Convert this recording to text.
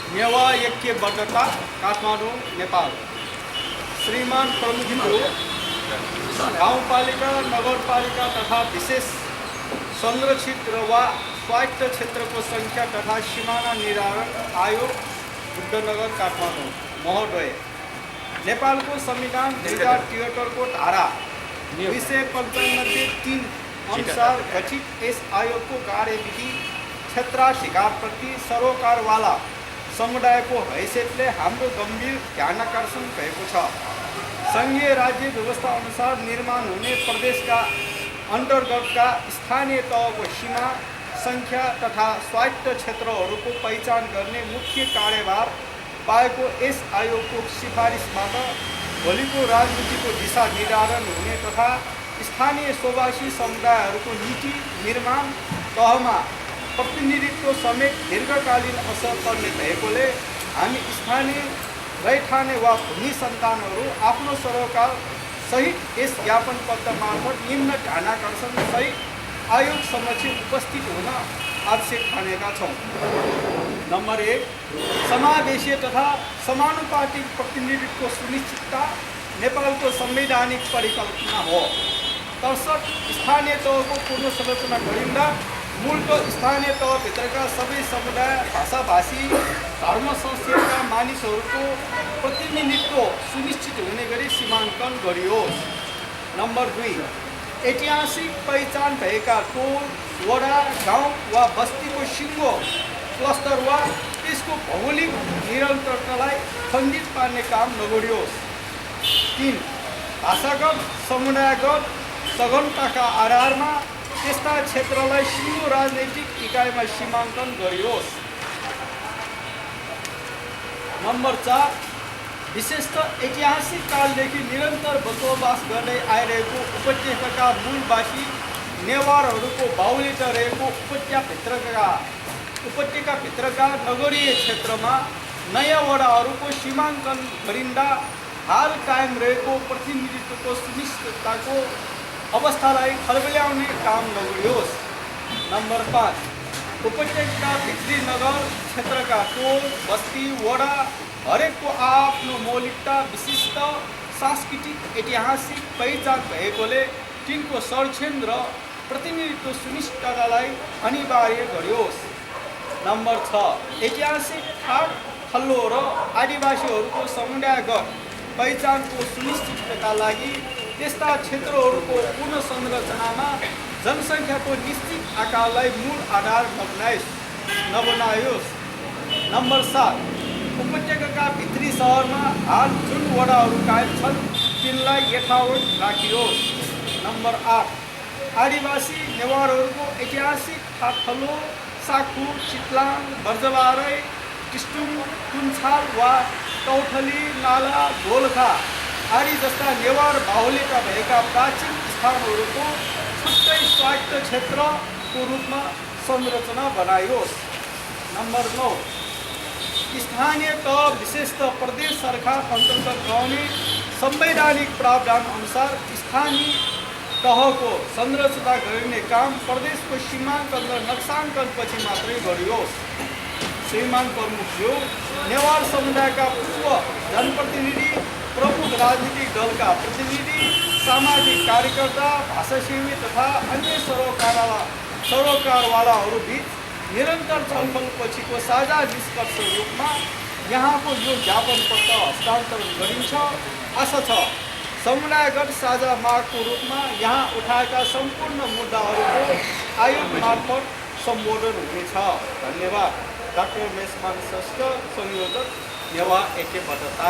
नेवा ऐक्यबद्धता काठमाडौँ नेपाल। श्रीमान प्रमुखको गाउँपालिका नगरपालिका तथा विशेष संरक्षित वा स्वायत्त क्षेत्रको सङ्ख्या तथा सीमाना निर्धारण आयोग बुद्धनगर काठमाडौँ महोदय। नेपालको संविधान 2073 को धारा 295(3) अनुसार गठित यस आयोगको कार्यविधि क्षेत्राधिकारप्रति सरोकारवाला समुदायको हैसियतले हाम्रो गम्भीर ध्यानाकर्षण भएको छ। सङ्घीय राज्य व्यवस्था अनुसार निर्माण हुने प्रदेशका अन्तर्गतका स्थानीय तहको सीमा सङ्ख्या तथा स्वायत्त क्षेत्रहरूको पहिचान गर्ने मुख्य कार्यभार पाएको यस आयोगको सिफारिसबाट भोलिको राजनीतिको दिशा निर्धारण हुने तथा स्थानीय स्वभाषी समुदायहरूको नीति निर्माण तहमा प्रतिनिधित्व समेत दीर्घकालीन असर पर्ने भएकोले हामी स्थानीय रैठाने वा भूमि सन्तानहरू आफ्नो सरोकार सहित यस ज्ञापन पत्र मार्फत निम्न ध्यानाकर्षण सहित आयोग समक्ष उपस्थित हुन आवश्यक ठानेका छौँ। नम्बर 1, समावेशी तथा समानुपातिक प्रतिनिधित्व सुनिश्चितता नेपालको संवैधानिक परिकल्पना हो। तसर्थ स्थानीय तहको पुनर्संरचना गरिँदा मूलत स्थानीय तहभित्रका सबै समुदाय, भाषाभाषी, धर्म संस्कृतिका मानिसहरूको प्रतिनिधित्व सुनिश्चित हुने गरी सीमाङ्कन गरियोस्। नम्बर 2, ऐतिहासिक पहिचान भएका टोल, वडा, गाउँ वा बस्तीको सिङ्गो क्लस्टर वा त्यसको भौगोलिक निरन्तरतालाई खण्डित पार्ने काम नगरियोस्। 3, भाषागत, समुदायगत सघनताका आधारमा त्यस्ता क्षेत्रलाई सिङ्गो राजनैतिक इकाइमा सीमाङ्कन गरियोस्। नम्बर 4, विशेषतः ऐतिहासिक कालदेखि निरन्तर बसोबास गर्दै आइरहेको उपत्यकाका मूलवासी नेवारहरूको बाहुल्यता रहेको उपत्यकाभित्रका नगरीय क्षेत्रमा नयाँ वडाहरूको सीमाङ्कन गरिँदा हाल कायम रहेको प्रतिनिधित्वको सुनिश्चितताको अवस्थालाई खलबल्याउने काम नगरियोस्। नम्बर 5, उपत्यका भित्री नगर क्षेत्रका टोल, बस्ती, वडा हरेकको आफ्नो मौलिकता, विशिष्ट सांस्कृतिक ऐतिहासिक पहिचान भएकोले तिनको संरक्षण र प्रतिनिधित्व सुनिश्चिततालाई अनिवार्य गरियोस्। नम्बर 6, ऐतिहासिक ठाट थल्लो र आदिवासीहरूको समुदायगत पहिचानको सुनिश्चितताका लागि त्यस्ता क्षेत्रहरूको पुनर्संरचनामा जनसङ्ख्याको निश्चित आकारलाई मूल आधार नबनायोस्। नम्बर 7, उपत्यकाका भित्री सहरमा हाल जुन वडाहरू कायम छन् तिनलाई यथावत राखियोस्। नम्बर 8, आदिवासी नेवारहरूको ऐतिहासिक ठाठलो, साखु, चितलाङ, बर्जबारै, टिस्टुङ, तुन्छाल वा तौथली, नाला, दोलखा आदि जस्ता नेवार बाहुल्यता भएका प्राचीन स्थानहरूको छुट्टै स्वायत्त क्षेत्रको रूपमा संरचना बनाइयोस्। नम्बर 9, स्थानीय तह विशेषतः प्रदेश सरकार अन्तर्गत रहने संवैधानिक प्रावधान अनुसार स्थानीय तहको संरचना गरिने काम प्रदेशको सीमाङ्कन र नक्साङ्कनपछि मात्रै गरियोस्। श्रीमान प्रमुखज्यू, नेवार समुदायका पूर्व जनप्रतिनिधि, प्रमुख राजनीतिक दलका प्रतिनिधि, सामाजिक कार्यकर्ता, भाषासेवी तथा अन्य सरोकारवालाहरू बीच निरन्तर छलफलपछिको साझा निष्कर्ष रूपमा यहाँको यो ज्ञापन पत्र हस्तान्तरण गरिन्छ। आशा छ समुदायगत साझा मागको रूपमा यहाँ उठाएका सम्पूर्ण मुद्दाहरूको आयोग मार्फत सम्बोधन हुनेछ। धन्यवाद। डाक्टर मेसमान श्रेष्ठ, संयोजक नेवा ऐक्यबद्धता।